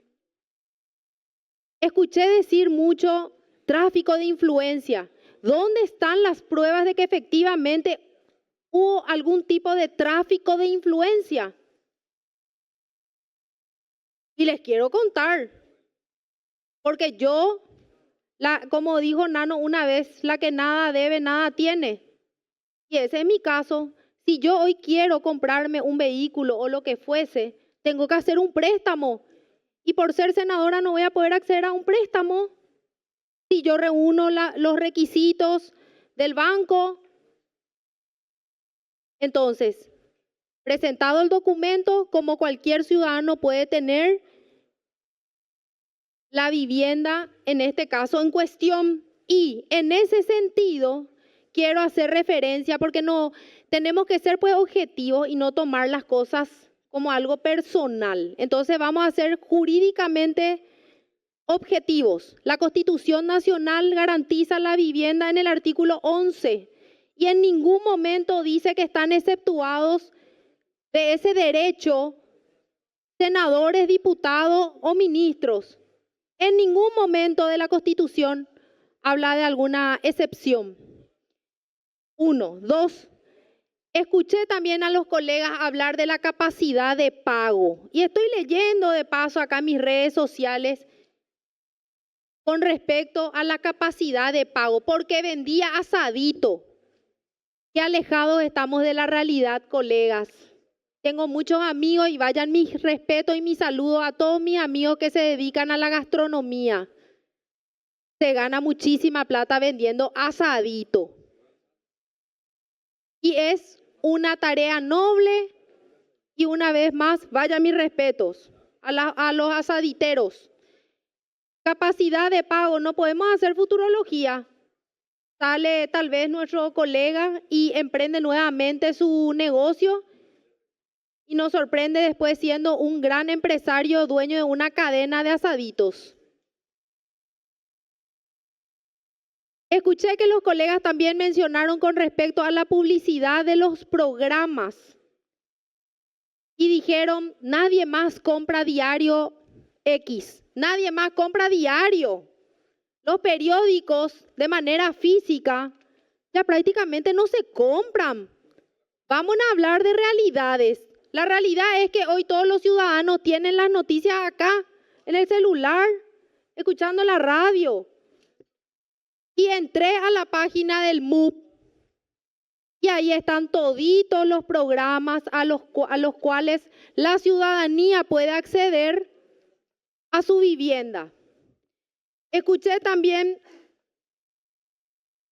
Escuché decir mucho tráfico de influencia. ¿Dónde están las pruebas de que efectivamente hubo algún tipo de tráfico de influencia? Y les quiero contar, porque yo, como dijo Nano una vez, la que nada debe, nada tiene. Y ese es mi caso. Si yo hoy quiero comprarme un vehículo o lo que fuese, tengo que hacer un préstamo. Y por ser senadora no voy a poder acceder a un préstamo si yo reúno los requisitos del banco. Entonces, presentado el documento, como cualquier ciudadano puede tener la vivienda, en este caso en cuestión. Y en ese sentido, quiero hacer referencia, porque no tenemos que ser pues objetivos y no tomar las cosas como algo personal. Entonces vamos a ser jurídicamente objetivos. La Constitución Nacional garantiza la vivienda en el artículo 11 y en ningún momento dice que están exceptuados de ese derecho senadores, diputados o ministros. En ningún momento de la Constitución habla de alguna excepción. 1. 2. Escuché también a los colegas hablar de la capacidad de pago. Y estoy leyendo de paso acá en mis redes sociales con respecto a la capacidad de pago, porque vendía asadito. Qué alejados estamos de la realidad, colegas. Tengo muchos amigos y vayan mi respeto y mi saludo a todos mis amigos que se dedican a la gastronomía. Se gana muchísima plata vendiendo asadito. Y es una tarea noble y una vez más, vayan mis respetos a los asaditeros. Capacidad de pago, no podemos hacer futurología. Sale tal vez nuestro colega y emprende nuevamente su negocio y nos sorprende después siendo un gran empresario, dueño de una cadena de asaditos. Escuché que los colegas también mencionaron con respecto a la publicidad de los programas y dijeron, nadie más compra diario X, nadie más compra diario. Los periódicos de manera física ya prácticamente no se compran. Vamos a hablar de realidades. La realidad es que hoy todos los ciudadanos tienen las noticias acá, en el celular, escuchando la radio. Y entré a la página del MUP y ahí están toditos los programas a los cuales la ciudadanía puede acceder a su vivienda. Escuché también,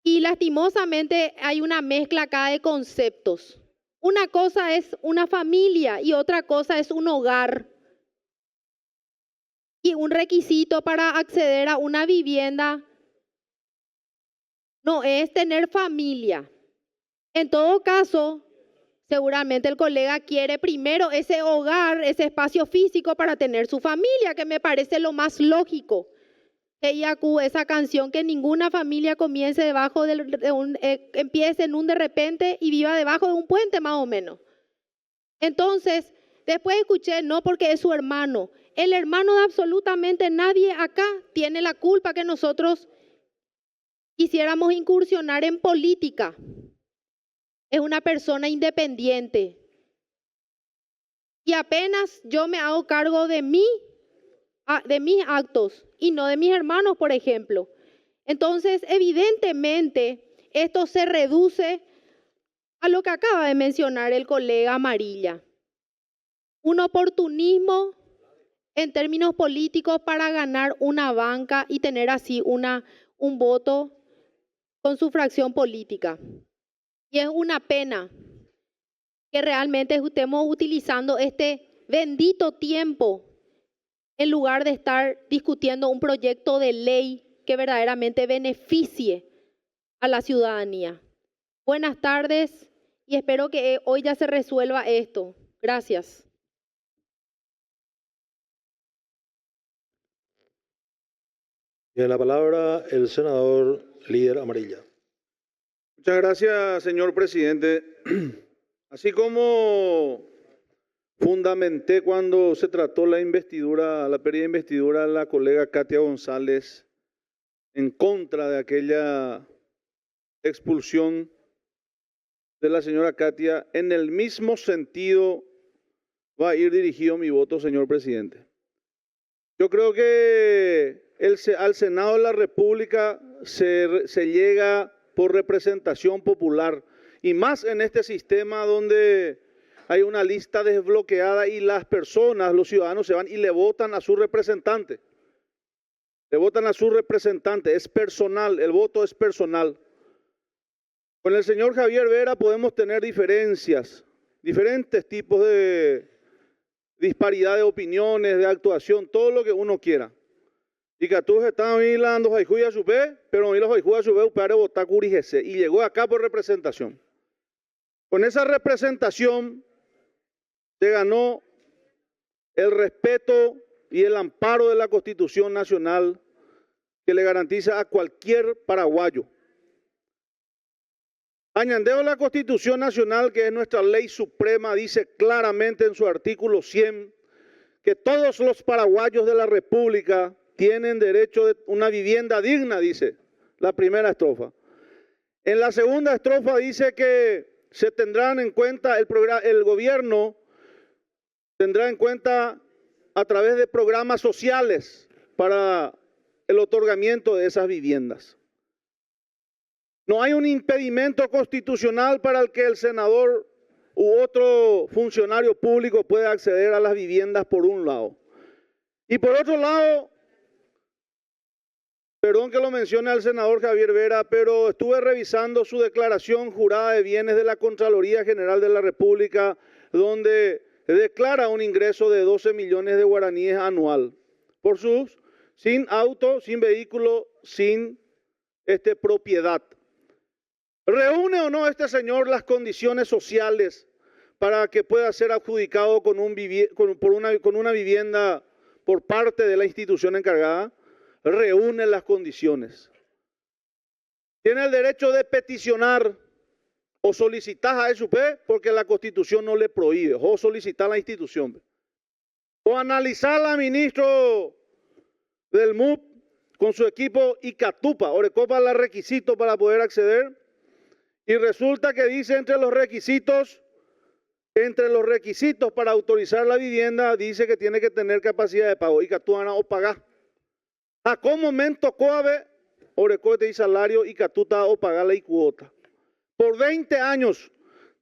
y lastimosamente hay una mezcla acá de conceptos. Una cosa es una familia y otra cosa es un hogar. Y un requisito para acceder a una vivienda no es tener familia. En todo caso, seguramente el colega quiere primero ese hogar, ese espacio físico para tener su familia, que me parece lo más lógico. Esa canción, que ninguna familia comience debajo empiece en un de repente y viva debajo de un puente más o menos. Entonces, después escuché, no porque es su hermano. El hermano de absolutamente nadie acá tiene la culpa que nosotros quisiéramos incursionar en política. Es una persona independiente. Y apenas yo me hago cargo de mis actos y no de mis hermanos, por ejemplo. Entonces, evidentemente, esto se reduce a lo que acaba de mencionar el colega Amarilla. Un oportunismo en términos políticos para ganar una banca y tener así un voto con su fracción política. Y es una pena que realmente estemos utilizando este bendito tiempo en lugar de estar discutiendo un proyecto de ley que verdaderamente beneficie a la ciudadanía. Buenas tardes y espero que hoy ya se resuelva esto. Gracias. Tiene la palabra el senador líder Amarilla. Muchas gracias, señor presidente. Así como fundamenté cuando se trató la pérdida de investidura de la colega Katia González en contra de aquella expulsión de la señora Katia, en el mismo sentido va a ir dirigido mi voto, señor presidente. Yo creo que al Senado de la República se llega por representación popular, y más en este sistema donde hay una lista desbloqueada y las personas, los ciudadanos se van y le votan a su representante. Le votan a su representante, es personal, el voto es personal. Con el señor Javier Vera podemos tener diferencias, diferentes tipos de disparidad de opiniones, de actuación, todo lo que uno quiera. Y que tú estás mirando Jaijuya Chupé, pero mira Jaijuya Chupé para votar Curijese. Y llegó acá por representación. Con esa representación se ganó el respeto y el amparo de la Constitución Nacional que le garantiza a cualquier paraguayo. Añadiendo la Constitución Nacional, que es nuestra ley suprema, dice claramente en su artículo 100 que todos los paraguayos de la República tienen derecho a una vivienda digna, dice la primera estrofa. En la segunda estrofa dice que se tendrán en cuenta, el gobierno tendrá en cuenta a través de programas sociales para el otorgamiento de esas viviendas. No hay un impedimento constitucional para el que el senador u otro funcionario público pueda acceder a las viviendas por un lado. Y por otro lado, perdón que lo mencione al senador Javier Vera, pero estuve revisando su declaración jurada de bienes de la Contraloría General de la República, donde declara un ingreso de 12 millones de guaraníes anual por sus, sin auto, sin vehículo, sin propiedad. ¿Reúne o no este señor las condiciones sociales para que pueda ser adjudicado con una vivienda por parte de la institución encargada? Reúne las condiciones. Tiene el derecho de peticionar o solicitar a SUP porque la Constitución no le prohíbe, o solicitar a la institución. O analizar al ministro del MUP con su equipo y Catupa, Orecopa, los requisitos para poder acceder. Y resulta que dice entre los requisitos para autorizar la vivienda, dice que tiene que tener capacidad de pago. Y Catuana o pagar. ¿A qué momento coabe Orecote y salario y Catuta o pagar la cuota? Por 20 años,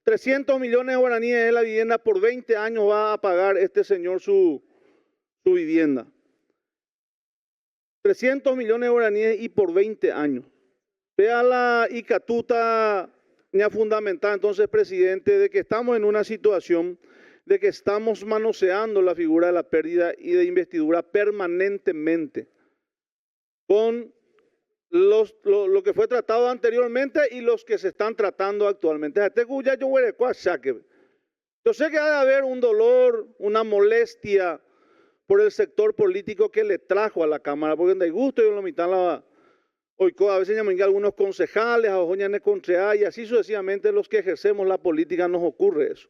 300 millones de guaraníes de la vivienda, por 20 años va a pagar este señor su vivienda. 300 millones de guaraníes y por 20 años. Vea la Icatuta ya fundamental, entonces, presidente, de que estamos en una situación de que estamos manoseando la figura de la pérdida y de investidura permanentemente con lo que fue tratado anteriormente y los que se están tratando actualmente. Yo sé que ha de haber un dolor, una molestia por el sector político que le trajo a la Cámara, porque de gusto yo lo mitad hoy a veces llaman algunos concejales, a Ojoñanes Contreá, y así sucesivamente los que ejercemos la política nos ocurre eso.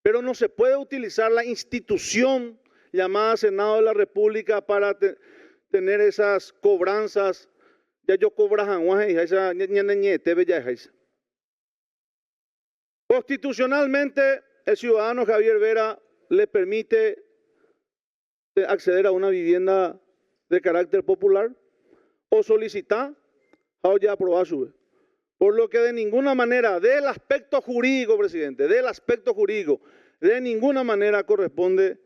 Pero no se puede utilizar la institución llamada Senado de la República para tener esas cobranzas. Ya yo cobrajan, constitucionalmente el ciudadano Javier Vera le permite acceder a una vivienda de carácter popular o solicitar o ya aprobar su vez. Por lo que de ninguna manera, del aspecto jurídico, presidente, del aspecto jurídico, de ninguna manera corresponde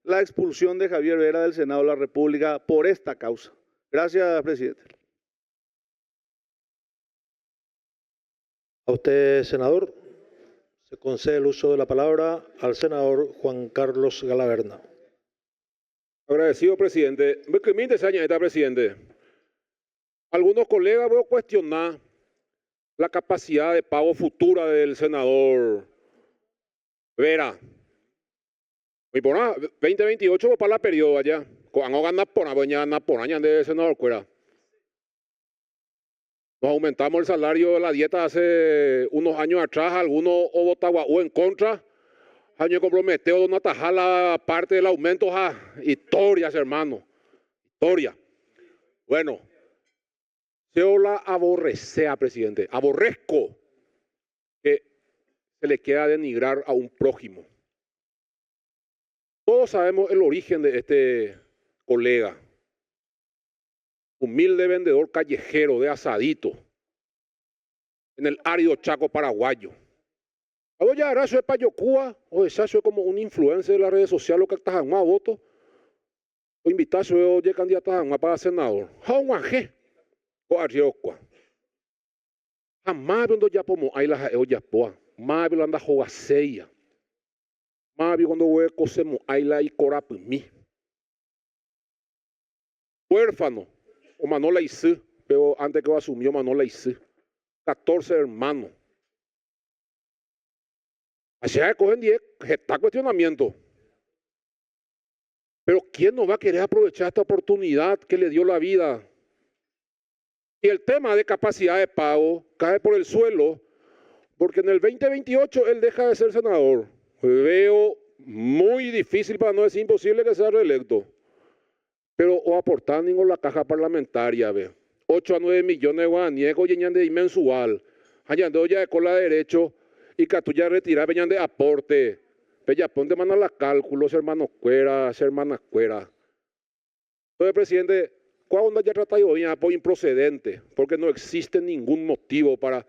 la expulsión de Javier Vera del Senado de la República por esta causa. Gracias, presidente. A usted, senador, se concede el uso de la palabra al senador Juan Carlos Galaverna. Agradecido, presidente. Presidente. Algunos colegas voy a cuestionar la capacidad de pago futura del senador Vera. 2028 para la periodo allá. Cuando ganas por año de senador Cuera. Nos aumentamos el salario de la dieta hace unos años atrás, algunos o votaban en contra. Año comprometió don atajar la parte del aumento a historias, hermano. Historia. Bueno, yo la aborrecea, presidente. Aborrezco que se le quiera denigrar a un prójimo. Todos sabemos el origen de este colega. Humilde vendedor callejero de asadito en el árido Chaco paraguayo. Ahora ya eso es para Yocúa, o eso es como un influencer de las redes sociales que está más voto. O invitarse a candidato para senador. Jauaje o Ariocua. Jamás cuando ya pomo ahí las ollas poa. Más cuando anda jogaseia. Más cuando voy a cosemos ahí la y corapumi. Huérfano. O Manola Isú, pero antes que asumió Manola Isú. 14 hermanos. Así que cogen 10, está cuestionamiento. Pero ¿quién no va a querer aprovechar esta oportunidad que le dio la vida? Y el tema de capacidad de pago cae por el suelo, porque en el 2028 él deja de ser senador. Veo muy difícil, para no decir imposible, que sea reelecto. Pero o aportar ningún la caja parlamentaria, ve. 8 a 9 millones de guaraníes, oye, de mensual. Allá de cola de derecho y que tú ya retiras, venían de aporte. Bella, ponte mano a los cálculos, hermanos cueras, hermanas cueras. Entonces, presidente, cuando haya tratado bien por improcedente, porque no existe ningún motivo para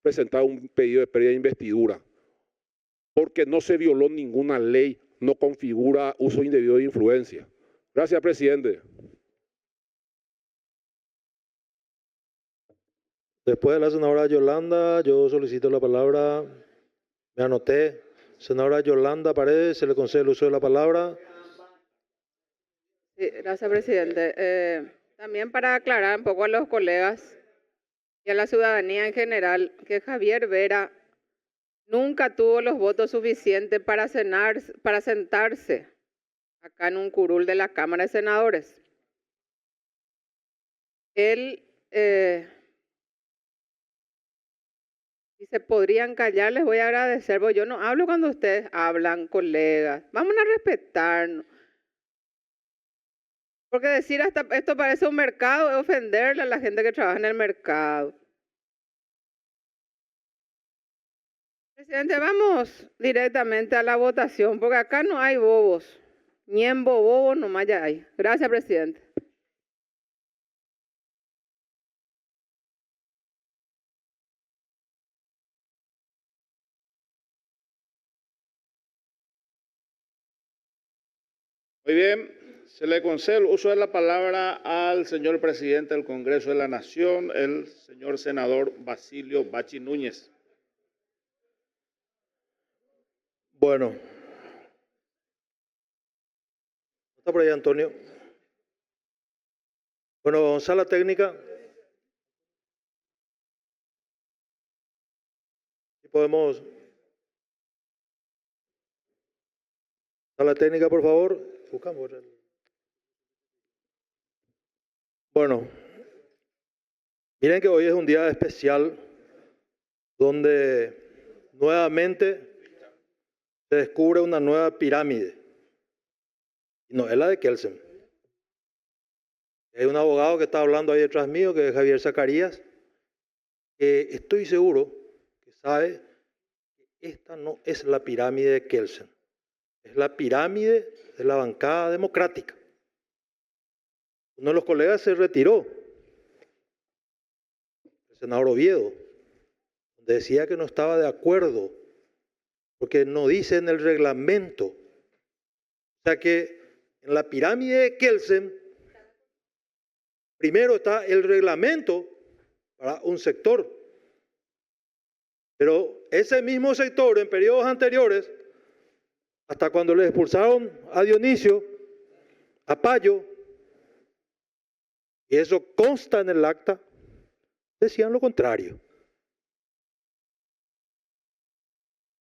presentar un pedido de pérdida de investidura, porque no se violó ninguna ley, no configura uso indebido de influencia. Gracias, presidente. Después de la senadora Yolanda, yo solicito la palabra. Me anoté. Senadora Yolanda Paredes, se le concede el uso de la palabra. Sí, gracias, presidente. También para aclarar un poco a los colegas y a la ciudadanía en general, que Javier Vera nunca tuvo los votos suficientes para sentarse acá en un curul de la Cámara de Senadores. Él, si se podrían callar, les voy a agradecer, porque yo no hablo cuando ustedes hablan, colegas. Vamos a respetarnos. Porque decir hasta esto parece un mercado es ofenderle a la gente que trabaja en el mercado. Presidente, vamos directamente a la votación, porque acá no hay bobos. Ni en bobo nomás ya hay. Gracias, presidente. Muy bien, se le concede el uso de la palabra al señor presidente del Congreso de la Nación, el señor senador Basilio Bachi Núñez. Bueno. ¿Está por ahí, Antonio? Bueno, sala técnica. Si podemos. Sala técnica, por favor. Buscamos. Bueno, miren que hoy es un día especial donde nuevamente se descubre una nueva pirámide. Y no es la de Kelsen. Hay un abogado que está hablando ahí detrás mío, que es Javier Zacarías, que estoy seguro que sabe que esta no es la pirámide de Kelsen. Es la pirámide de la bancada democrática. Uno de los colegas se retiró, el senador Oviedo, donde decía que no estaba de acuerdo, porque no dice en el reglamento. O sea que en la pirámide de Kelsen, primero está el reglamento para un sector, pero ese mismo sector en periodos anteriores, hasta cuando le expulsaron a Dionisio, a Payo, y eso consta en el acta, decían lo contrario.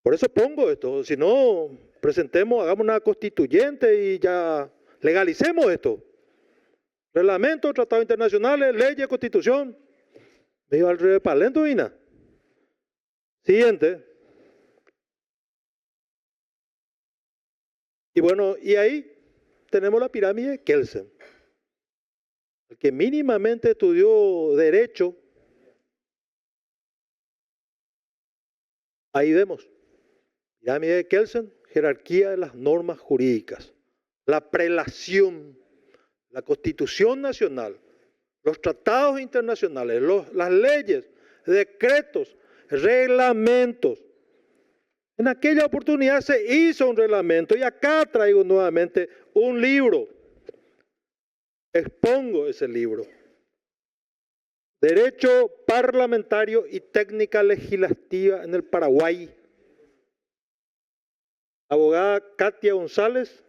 Por eso pongo esto, si no, presentemos, hagamos una constituyente y ya legalicemos esto. Reglamento, tratados internacionales, leyes, constitución. Me iba al revés para lento, Vina. Siguiente. Y bueno, y ahí tenemos la pirámide de Kelsen. El que mínimamente estudió derecho, ahí vemos. Pirámide de Kelsen, jerarquía de las normas jurídicas, la prelación, la Constitución Nacional, los tratados internacionales, las leyes, decretos, reglamentos. En aquella oportunidad se hizo un reglamento y acá traigo nuevamente un libro. Expongo ese libro. Derecho Parlamentario y Técnica Legislativa en el Paraguay. Abogada Katia González,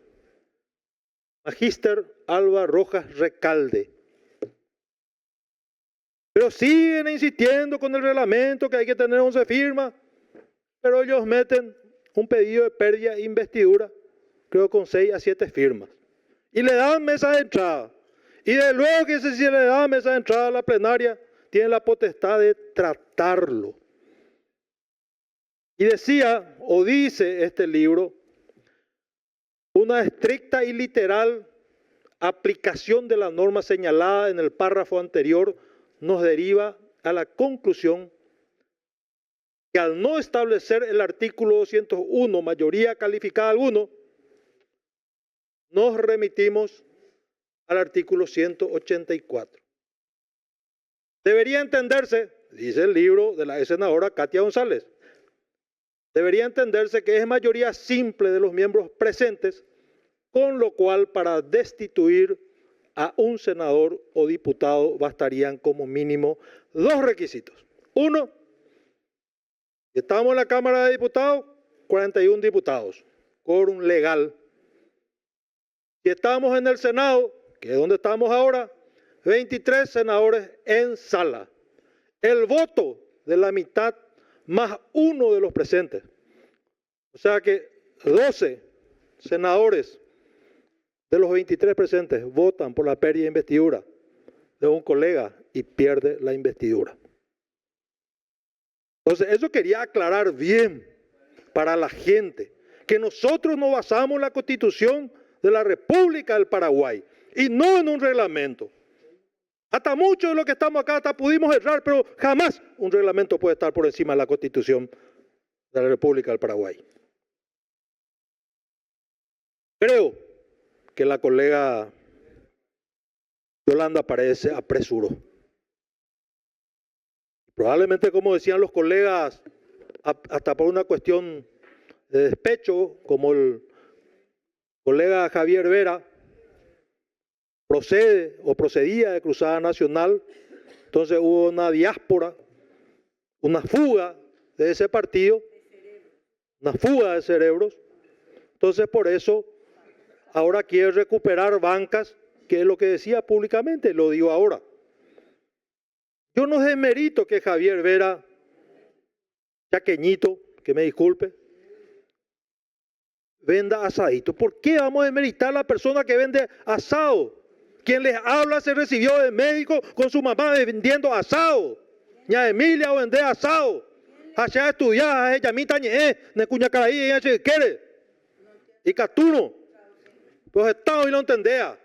Magíster Alba Rojas Recalde. Pero siguen insistiendo con el reglamento que hay que tener 11 firmas, pero ellos meten un pedido de pérdida de investidura, creo con 6 a 7 firmas. Y le dan mesa de entrada. Y de luego que si le da mesa de entrada a la plenaria, tienen la potestad de tratarlo. Y decía, o dice este libro, una estricta y literal aplicación de la norma señalada en el párrafo anterior nos deriva a la conclusión que al no establecer el artículo 201 mayoría calificada alguno, nos remitimos al artículo 184. Debería entenderse, dice el libro de la senadora Katia González, debería entenderse que es mayoría simple de los miembros presentes, con lo cual para destituir a un senador o diputado bastarían como mínimo dos requisitos. Uno, estamos en la Cámara de Diputados, 41 diputados, quórum legal. Si estamos en el Senado, que es donde estamos ahora, 23 senadores en sala. El voto de la mitad más uno de los presentes. O sea que 12 senadores de los 23 presentes votan por la pérdida de investidura de un colega y pierde la investidura. Entonces, eso quería aclarar bien para la gente, que nosotros nos basamos en la Constitución de la República del Paraguay y no en un reglamento. Hasta muchos de los que estamos acá hasta pudimos errar, pero jamás un reglamento puede estar por encima de la Constitución de la República del Paraguay. Creo que la colega Yolanda Paredes se apresuró. Probablemente, como decían los colegas, hasta por una cuestión de despecho, como el colega Javier Vera procedía de Cruzada Nacional, entonces hubo una diáspora, una fuga de ese partido, una fuga de cerebros. Entonces, por eso, ahora quiere recuperar bancas, que es lo que decía públicamente, lo digo ahora. Yo no desmerito que Javier Vera, chaqueñito, que me disculpe, venda asadito. ¿Por qué vamos a desmeritar a la persona que vende asado? Quien les habla se recibió de médico con su mamá vendiendo asado. Ña Emilia vende asado. Allá estudiar, ella mita ñe, ne cuña caraí, ella se quiere. Y catuno. Pues estado y lo entendea.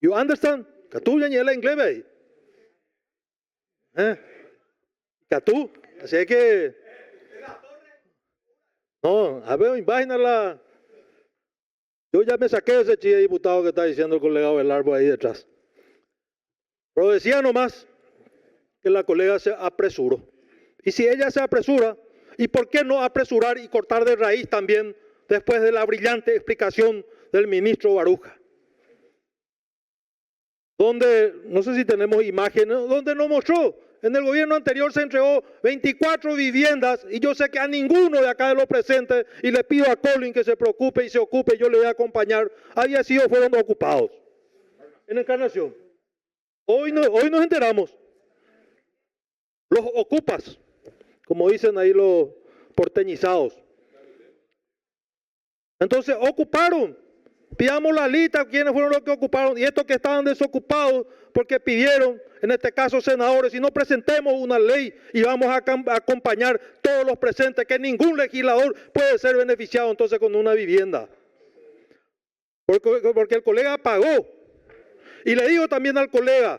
You understand? Catú ya ñe la inglés, ¿veis? Catú. Así es que. No, a ver, imagínala. Yo ya me saqué de ese chiste de diputado que está diciendo el colega Belarbo ahí detrás. Pero decía nomás que la colega se apresuró. Y si ella se apresura, ¿y por qué no apresurar y cortar de raíz también después de la brillante explicación del ministro Baruja? Donde, no sé si tenemos imágenes, donde nos mostró, en el gobierno anterior se entregó 24 viviendas y yo sé que a ninguno de acá de los presentes, y le pido a Colin que se preocupe y se ocupe, yo le voy a acompañar, fueron ocupados en Encarnación. Hoy nos enteramos. Los ocupas, como dicen ahí los porteñizados. Entonces ocuparon. Pidamos la lista, quiénes fueron los que ocuparon, y estos que estaban desocupados porque pidieron, en este caso senadores, y no presentemos una ley y vamos a acompañar todos los presentes, que ningún legislador puede ser beneficiado entonces con una vivienda. Porque el colega pagó. Y le digo también al colega,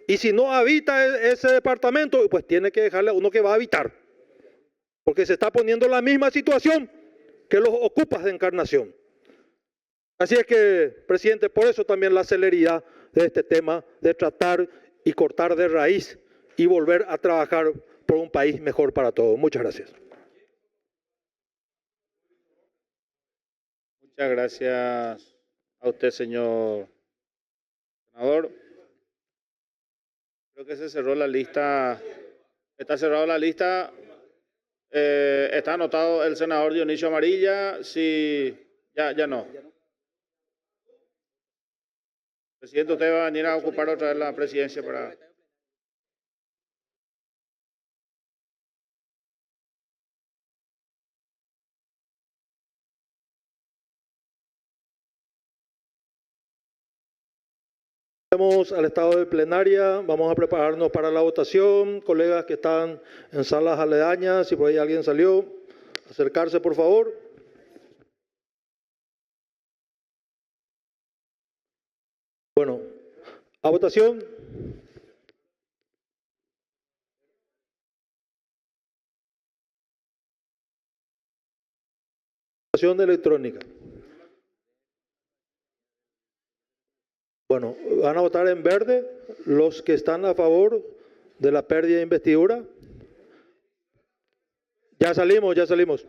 y si no habita ese departamento, pues tiene que dejarle a uno que va a habitar. Porque se está poniendo en la misma situación que los ocupas de Encarnación. Así es que, presidente, por eso también la celeridad de este tema de tratar y cortar de raíz y volver a trabajar por un país mejor para todos. Muchas gracias. Muchas gracias a usted, señor senador. Creo que se cerró la lista. Está cerrada la lista. Está anotado el senador Dionisio Amarilla. Si ya no. Presidente, usted va a venir a ocupar otra vez la presidencia para... Vamos al estado de plenaria, vamos a prepararnos para la votación. Colegas que están en salas aledañas, si por ahí alguien salió, acercarse por favor. Bueno, a votación. Votación electrónica. Bueno, van a votar en verde los que están a favor de la pérdida de investidura. Ya salimos, ya salimos.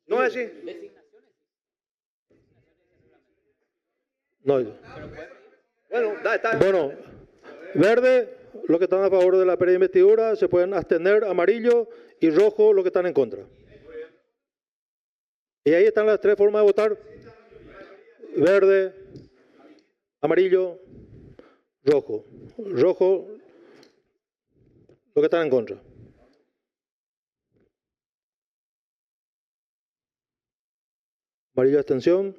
No es así. No. Bueno, verde, los que están a favor de la pérdida de investidura se pueden abstener, amarillo y rojo los que están en contra. Y ahí están las tres formas de votar. Verde, amarillo, rojo. Rojo, los que están en contra. Amarillo, abstención.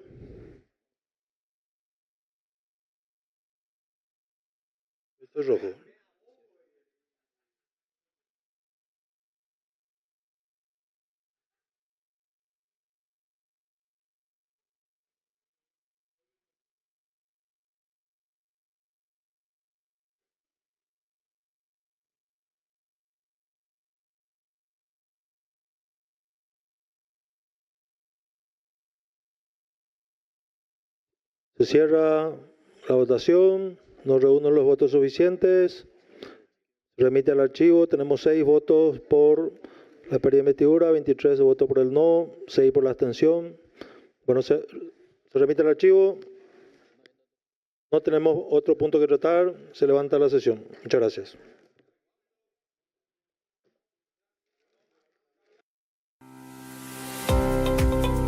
Esto es rojo. Se cierra la votación, no reúnen los votos suficientes, se remite al archivo, tenemos 6 votos por la pérdida de investidura, 23 votos por el no, 6 por la abstención. Bueno, se remite al archivo, no tenemos otro punto que tratar, se levanta la sesión. Muchas gracias.